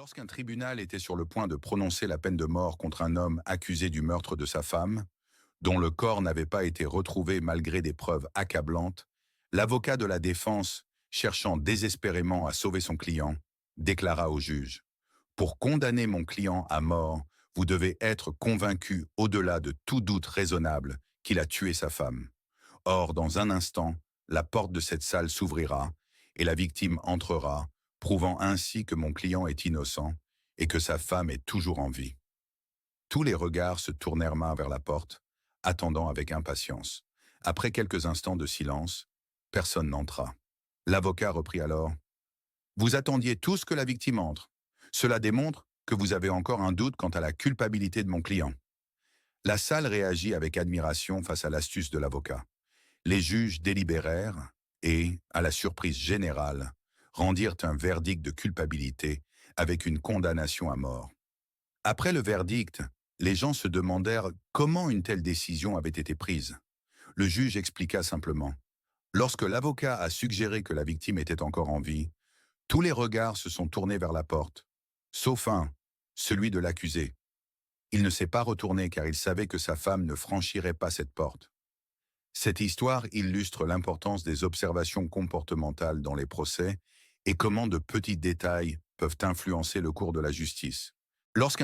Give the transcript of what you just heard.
Lorsqu'un tribunal était sur le point de prononcer la peine de mort contre un homme accusé du meurtre de sa femme, dont le corps n'avait pas été retrouvé malgré des preuves accablantes, l'avocat de la défense, cherchant désespérément à sauver son client, déclara au juge: « Pour condamner mon client à mort, vous devez être convaincu au-delà de tout doute raisonnable qu'il a tué sa femme. Or, dans un instant, la porte de cette salle s'ouvrira et la victime entrera, prouvant ainsi que mon client est innocent et que sa femme est toujours en vie. » Tous les regards se tournèrent main vers la porte, attendant avec impatience. Après quelques instants de silence, personne n'entra. L'avocat reprit alors: « Vous attendiez tous que la victime entre. Cela démontre que vous avez encore un doute quant à la culpabilité de mon client. » La salle réagit avec admiration face à l'astuce de l'avocat. Les juges délibérèrent et, à la surprise générale, rendirent un verdict de culpabilité avec une condamnation à mort. Après le verdict, les gens se demandèrent comment une telle décision avait été prise. Le juge expliqua simplement: « Lorsque l'avocat a suggéré que la victime était encore en vie, tous les regards se sont tournés vers la porte, sauf un, celui de l'accusé. Il ne s'est pas retourné car il savait que sa femme ne franchirait pas cette porte. » Cette histoire illustre l'importance des observations comportementales dans les procès et comment de petits détails peuvent influencer le cours de la justice. Lorsqu'un